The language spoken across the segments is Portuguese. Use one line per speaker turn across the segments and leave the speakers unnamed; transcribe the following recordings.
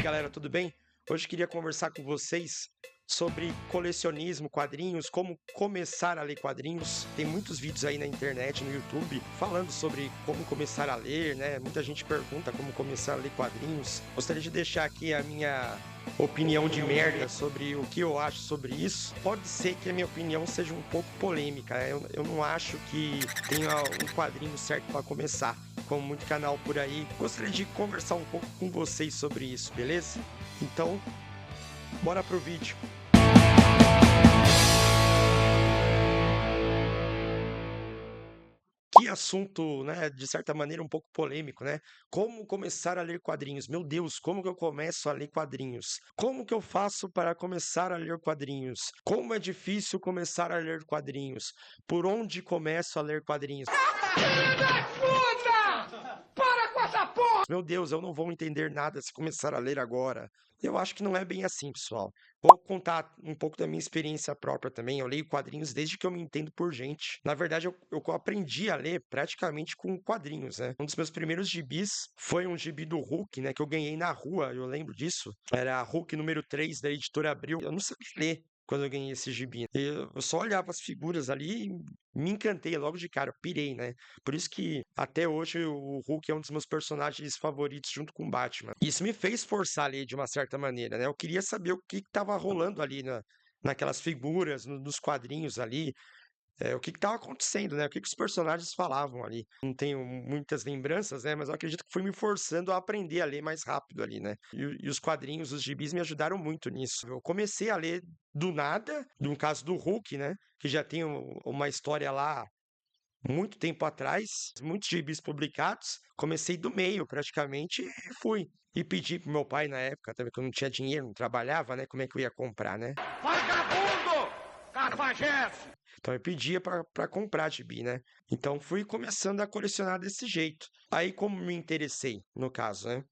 galera, tudo bem? Hoje queria conversar com vocês sobre colecionismo, quadrinhos, como começar a ler quadrinhos. Tem muitos vídeos aí na internet, no YouTube, falando sobre como começar a ler, né? Muita gente pergunta como começar a ler quadrinhos. Gostaria de deixar aqui a minha opinião de merda sobre o que eu acho sobre isso. Pode ser que a minha opinião seja um pouco polêmica, né? Eu não acho que tenha um quadrinho certo para começar, como muito canal por aí. Gostaria de conversar um pouco com vocês sobre isso, beleza? Então, bora pro vídeo. Que assunto, né, de certa maneira um pouco polêmico, né? Como começar a ler quadrinhos? Meu Deus, como que eu começo a ler quadrinhos? Como que eu faço para começar a ler quadrinhos? Como é difícil começar a ler quadrinhos? Por onde começo a ler quadrinhos? Meu Deus, eu não vou entender nada se começar a ler agora. Eu acho que não é bem assim, pessoal. Vou contar um pouco da minha experiência própria também. Eu leio quadrinhos desde que eu me entendo por gente. Na verdade, eu aprendi a ler praticamente com quadrinhos, né? Um dos meus primeiros gibis foi um gibi do Hulk, né? Que eu ganhei na rua, eu lembro disso. Era Hulk número 3 da editora Abril. Eu não sabia ler quando eu ganhei esse gibi. Eu só olhava as figuras ali e me encantei logo de cara, eu pirei, né? Por isso que até hoje o Hulk é um dos meus personagens favoritos junto com o Batman. Isso me fez forçar ali de uma certa maneira, né? Eu queria saber o que estava rolando ali naquelas figuras, nos quadrinhos ali, o que estava acontecendo, né? O que os personagens falavam ali. Não tenho muitas lembranças, né? Mas eu acredito que fui me forçando a aprender a ler mais rápido ali, né? E os quadrinhos, os gibis me ajudaram muito nisso. Eu comecei a ler do nada, no caso do Hulk, né? Que já tem uma história lá muito tempo atrás, muitos gibis publicados. Comecei do meio, praticamente, e fui. E pedi pro meu pai na época, também que eu não tinha dinheiro, não trabalhava, né? Como é que eu ia comprar, né?
Vagabundo! Cafajeste!
Então eu pedia para comprar gibi, né? Então fui começando a colecionar desse jeito. Aí como me interessei, no caso, né?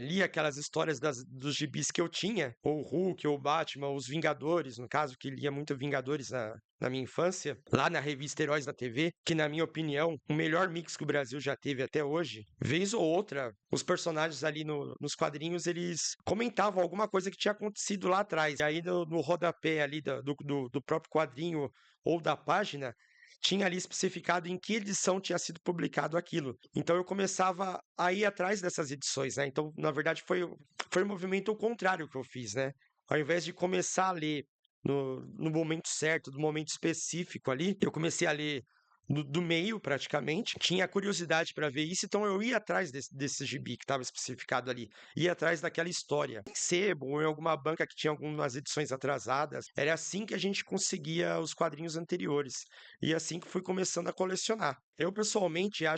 Li aquelas histórias dos gibis que eu tinha, ou o Hulk, ou o Batman, ou os Vingadores, no caso, que lia muito Vingadores na minha infância, lá na revista Heróis da TV, que na minha opinião, o melhor mix que o Brasil já teve até hoje. Vez ou outra, os personagens ali nos quadrinhos, eles comentavam alguma coisa que tinha acontecido lá atrás. E aí no rodapé ali do próprio quadrinho ou da página, tinha ali especificado em que edição tinha sido publicado aquilo. Então eu começava a ir atrás dessas edições, né? Então, na verdade, foi um movimento contrário que eu fiz, né? Ao invés de começar a ler no momento certo, no momento específico ali, eu comecei a ler do meio, praticamente. Tinha curiosidade para ver isso, então eu ia atrás desse gibi que estava especificado ali. Ia atrás daquela história. Em sebo ou em alguma banca que tinha algumas edições atrasadas. Era assim que a gente conseguia os quadrinhos anteriores. E assim que fui começando a colecionar. Eu, pessoalmente, eu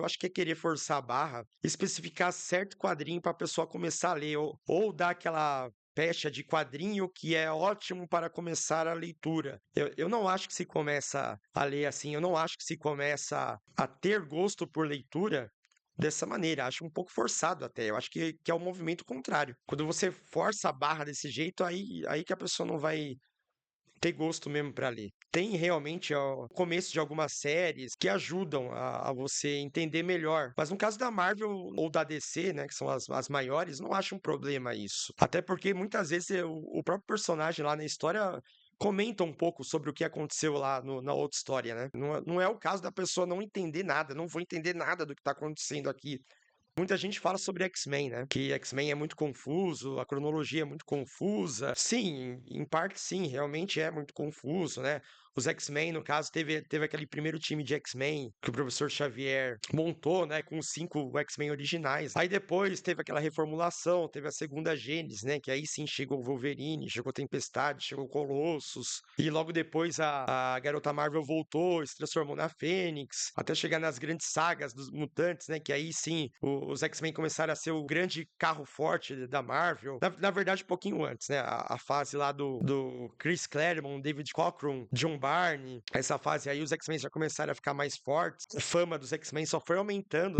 acho que é querer forçar a barra, especificar certo quadrinho para a pessoa começar a ler, ou dar aquela pecha de quadrinho que é ótimo para começar a leitura. Eu não acho que se começa a ler assim, eu não acho que se começa a ter gosto por leitura dessa maneira. Acho um pouco forçado até. Eu acho que é o movimento contrário. Quando você força a barra desse jeito, aí que a pessoa não vai ter gosto mesmo para ler. Tem realmente o começo de algumas séries que ajudam a você entender melhor. Mas no caso da Marvel ou da DC, né, que são as maiores, não acho um problema isso. Até porque muitas vezes o próprio personagem lá na história comenta um pouco sobre o que aconteceu lá na outra história, né? Não é o caso da pessoa não entender nada, não vou entender nada do que está acontecendo aqui. Muita gente fala sobre X-Men, né? Que X-Men é muito confuso, a cronologia é muito confusa. Sim, em parte sim, realmente é muito confuso, né? Os X-Men, no caso, teve aquele primeiro time de X-Men que o professor Xavier montou, né? Com os 5 X-Men originais. Aí depois teve aquela reformulação, teve a segunda Gênesis, né? Que aí sim chegou o Wolverine, chegou a Tempestade, chegou o Colossus. E logo depois a Garota Marvel voltou, se transformou na Fênix, até chegar nas grandes sagas dos mutantes, né? Que aí sim os X-Men começaram a ser o grande carro forte da Marvel. Na verdade, um pouquinho antes, né? A fase lá do Chris Claremont, David Cockrum, John Barney. Essa fase aí, os X-Men já começaram a ficar mais fortes. A fama dos X-Men só foi aumentando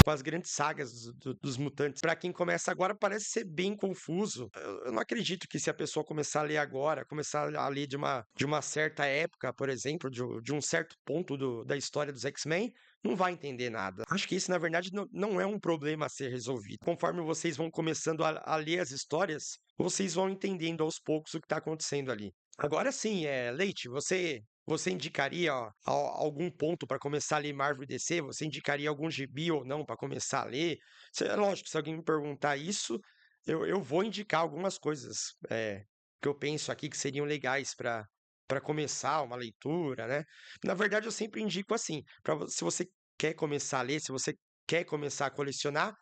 com as grandes sagas dos mutantes. Para quem começa agora, parece ser bem confuso. Eu não acredito que se a pessoa começar a ler agora, começar a ler de uma certa época, por exemplo, de um certo ponto da história dos X-Men, não vai entender nada. Acho que isso, na verdade, não é um problema a ser resolvido. Conforme vocês vão começando a ler as histórias, vocês vão entendendo aos poucos o que está acontecendo ali. Agora sim, Leite, você indicaria ó, algum ponto para começar a ler Marvel e DC? Você indicaria algum gibi ou não para começar a ler? É lógico, se alguém me perguntar isso, eu vou indicar algumas coisas que eu penso aqui que seriam legais para começar uma leitura, né? Na verdade, eu sempre indico assim, se você quer começar a ler, se você quer começar a colecionar,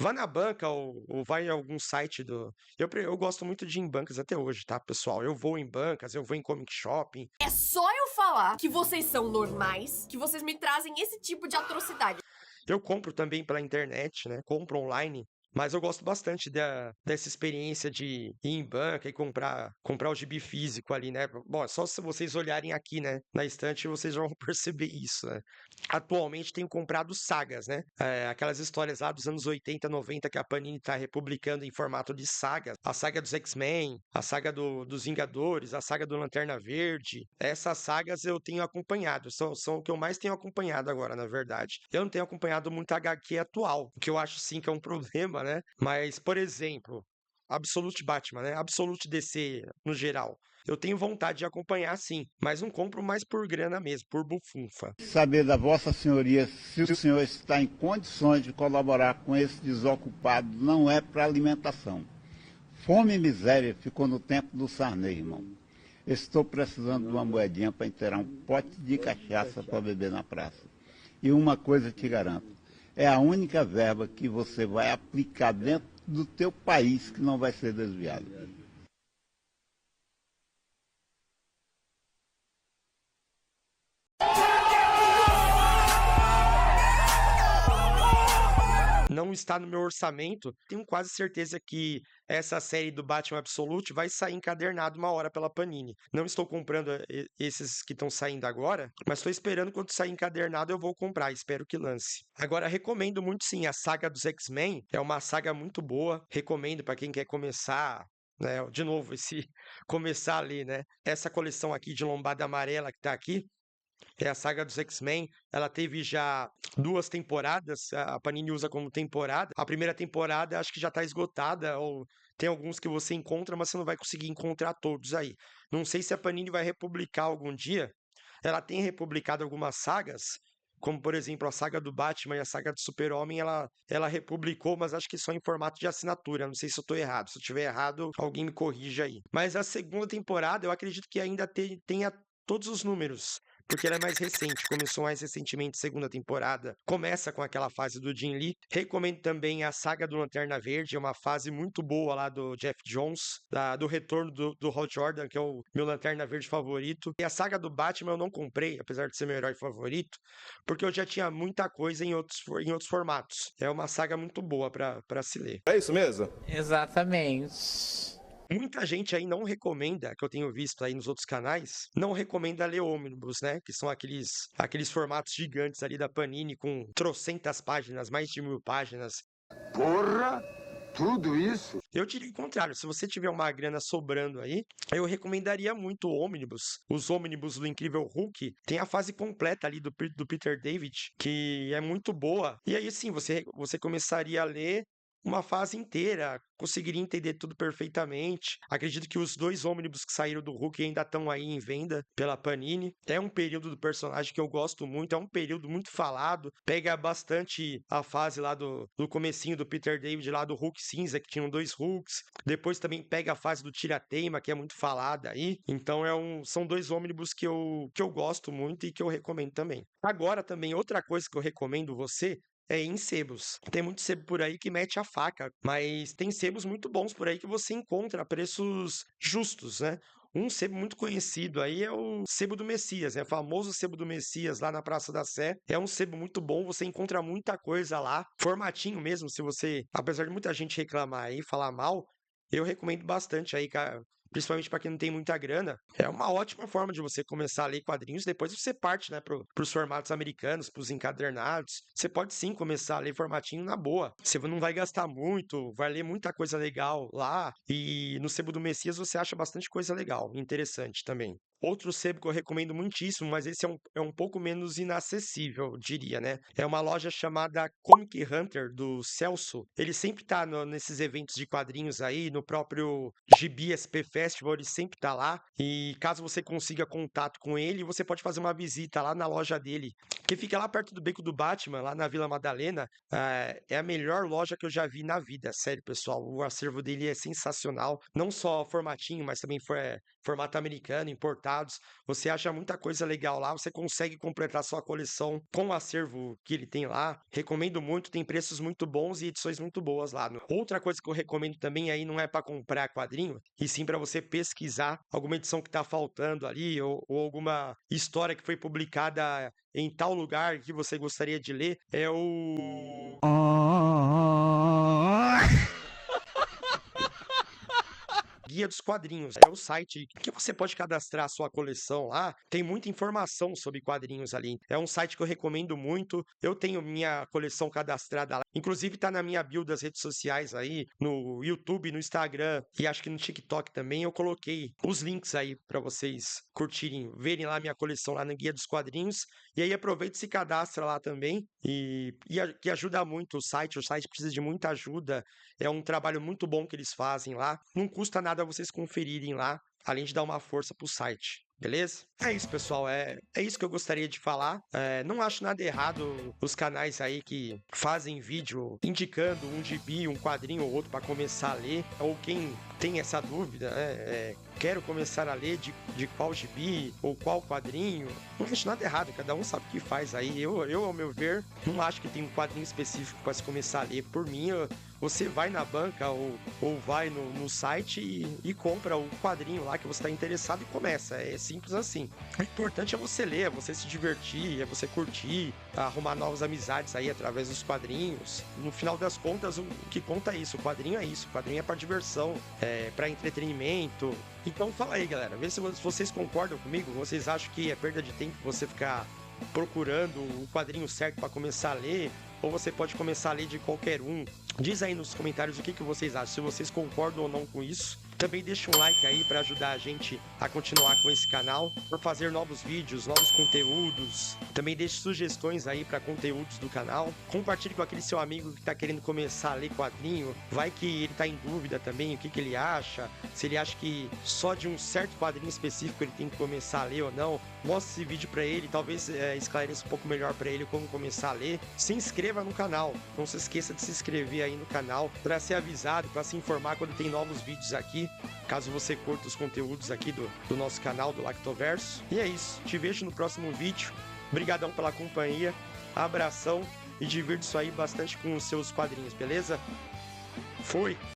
vá na banca ou vai em algum site do. Eu gosto muito de ir em bancas até hoje, tá, pessoal? Eu vou em bancas, eu vou em comic shopping.
É só eu falar que vocês são normais, que vocês me trazem esse tipo de atrocidade.
Eu compro também pela internet, né? Compro online. Mas eu gosto bastante dessa experiência de ir em banca e comprar o gibi físico ali, né? Bom, só se vocês olharem aqui, né? Na estante, vocês vão perceber isso, né? Atualmente tenho comprado sagas, né? Aquelas histórias lá dos anos 80, 90 que a Panini tá republicando em formato de sagas. A saga dos X-Men, a saga dos Vingadores, a saga do Lanterna Verde. Essas sagas eu tenho acompanhado, são o que eu mais tenho acompanhado agora, na verdade. Eu não tenho acompanhado muito a HQ atual, o que eu acho sim que é um problema, né? Mas, por exemplo, Absolute Batman, né? Absolute DC no geral. Eu tenho vontade de acompanhar sim, mas não compro mais por grana mesmo, por bufunfa.
Saber da Vossa Senhoria se o senhor está em condições de colaborar com esse desocupado não é para alimentação. Fome e miséria ficou no tempo do Sarney, irmão. Estou precisando de uma moedinha para inteirar um pote de cachaça para beber na praça. E uma coisa te garanto, é a única verba que você vai aplicar dentro do teu país que não vai ser desviada.
Não está no meu orçamento. Tenho quase certeza que essa série do Batman Absolute vai sair encadernado uma hora pela Panini. Não estou comprando esses que estão saindo agora, mas estou esperando quando sair encadernado eu vou comprar. Espero que lance. Agora, recomendo muito sim a saga dos X-Men. É uma saga muito boa. Recomendo para quem quer começar. Né, de novo, esse começar a ler, né? Essa coleção aqui de lombada amarela que tá aqui, é a saga dos X-Men. Ela teve já 2 temporadas, a Panini usa como temporada. A primeira temporada acho que já tá esgotada, ou tem alguns que você encontra, mas você não vai conseguir encontrar todos aí. Não sei se a Panini vai republicar algum dia. Ela tem republicado algumas sagas, como por exemplo a saga do Batman e a saga do Super-Homem, ela republicou, mas acho que só em formato de assinatura. Não sei se eu tô errado. Se eu tiver errado, alguém me corrija aí. Mas a segunda temporada, eu acredito que ainda tenha todos os números, porque ela é mais recente, começou mais recentemente, segunda temporada. Começa com aquela fase do Jim Lee. Recomendo também a saga do Lanterna Verde, é uma fase muito boa lá do Jeff Jones, do retorno do Hal Jordan, que é o meu Lanterna Verde favorito. E a saga do Batman eu não comprei, apesar de ser meu herói favorito, porque eu já tinha muita coisa em outros formatos. É uma saga muito boa para se ler.
É isso mesmo?
Exatamente.
Muita gente aí não recomenda, que eu tenho visto aí nos outros canais, não recomenda ler ônibus, né? Que são aqueles formatos gigantes ali da Panini com trocentas páginas, mais de 1000 páginas.
Porra! Tudo isso?
Eu diria o contrário, se você tiver uma grana sobrando aí, eu recomendaria muito o ônibus. Os ônibus do Incrível Hulk tem a fase completa ali do Peter David, que é muito boa. E aí sim, você começaria a ler uma fase inteira, conseguiria entender tudo perfeitamente. Acredito que os 2 ônibus que saíram do Hulk ainda estão aí em venda pela Panini. É um período do personagem que eu gosto muito, é um período muito falado, pega bastante a fase lá do comecinho do Peter David, lá do Hulk cinza, que tinham 2 Hulks. Depois também pega a fase do Tira-Teima, que é muito falada aí. Então são 2 ônibus que eu gosto muito e que eu recomendo também. Agora também, outra coisa que eu recomendo você é em sebos. Tem muito sebo por aí que mete a faca, mas tem sebos muito bons por aí que você encontra a preços justos, né? Um sebo muito conhecido aí é o Sebo do Messias, é o famoso Sebo do Messias lá na Praça da Sé. É um sebo muito bom, você encontra muita coisa lá, formatinho mesmo, se você, apesar de muita gente reclamar aí, falar mal, eu recomendo bastante aí, cara. Principalmente para quem não tem muita grana, é uma ótima forma de você começar a ler quadrinhos. Depois você parte, né, para os formatos americanos, para os encadernados. Você pode sim começar a ler formatinho na boa. Você não vai gastar muito, vai ler muita coisa legal lá. E no Sebo do Messias você acha bastante coisa legal, interessante também. Outro sebo que eu recomendo muitíssimo, mas esse é um pouco menos inacessível, eu diria, né? É uma loja chamada Comic Hunter, do Celso. Ele sempre tá nesses eventos de quadrinhos aí, no próprio Gibi SP Festival, ele sempre tá lá. E caso você consiga contato com ele, você pode fazer uma visita lá na loja dele, que fica lá perto do Beco do Batman, lá na Vila Madalena. É a melhor loja que eu já vi na vida, sério, pessoal. O acervo dele é sensacional. Não só formatinho, mas também formato americano, importados. Você acha muita coisa legal lá, você consegue completar sua coleção com o acervo que ele tem lá. Recomendo muito, tem preços muito bons e edições muito boas lá. Outra coisa que eu recomendo também aí não é para comprar quadrinho, e sim para você pesquisar alguma edição que está faltando ali, ou alguma história que foi publicada em tal lugar que você gostaria de ler. É o Guia dos Quadrinhos. É o site que você pode cadastrar a sua coleção lá. Tem muita informação sobre quadrinhos ali. É um site que eu recomendo muito. Eu tenho minha coleção cadastrada lá. Inclusive tá na minha bio das redes sociais aí, no YouTube, no Instagram e acho que no TikTok também. Eu coloquei os links aí para vocês curtirem, verem lá minha coleção lá no Guia dos Quadrinhos. E aí aproveita e se cadastra lá também. Que ajuda muito o site. O site precisa de muita ajuda. É um trabalho muito bom que eles fazem lá. Não custa nada vocês conferirem lá, além de dar uma força pro site. Beleza? É isso, pessoal. É isso que eu gostaria de falar. Não acho nada errado os canais aí que fazem vídeo indicando um gibi, um quadrinho ou outro para começar a ler. Ou quem tem essa dúvida, né? Quero começar a ler de qual gibi ou qual quadrinho. Não acho nada errado, cada um sabe o que faz aí. Eu ao meu ver, não acho que tem um quadrinho específico para se começar a ler. Por mim, você vai na banca ou vai no site e compra o quadrinho lá que você está interessado e começa. É simples assim. O importante é você ler, é você se divertir, é você curtir, arrumar novas amizades aí através dos quadrinhos. No final das contas, o que conta é isso. O quadrinho é isso. O quadrinho é para diversão, é para entretenimento. Então fala aí, galera. Vê se vocês concordam comigo. Vocês acham que é perda de tempo você ficar procurando o quadrinho certo para começar a ler? Ou você pode começar a ler de qualquer um? Diz aí nos comentários o que vocês acham, se vocês concordam ou não com isso. Também deixa um like aí para ajudar a gente a continuar com esse canal, por fazer novos vídeos, novos conteúdos. Também deixe sugestões aí para conteúdos do canal. Compartilhe com aquele seu amigo que está querendo começar a ler quadrinho. Vai que ele está em dúvida também, o que ele acha. Se ele acha que só de um certo quadrinho específico ele tem que começar a ler ou não. Mostre esse vídeo para ele, talvez esclareça um pouco melhor para ele como começar a ler. Se inscreva no canal, não se esqueça de se inscrever aí no canal para ser avisado, para se informar quando tem novos vídeos aqui. Caso você curta os conteúdos aqui do nosso canal, do Lactoverso. E é isso, te vejo no próximo vídeo. Obrigadão pela companhia, abração e divirta-se aí bastante com os seus quadrinhos, beleza? Fui!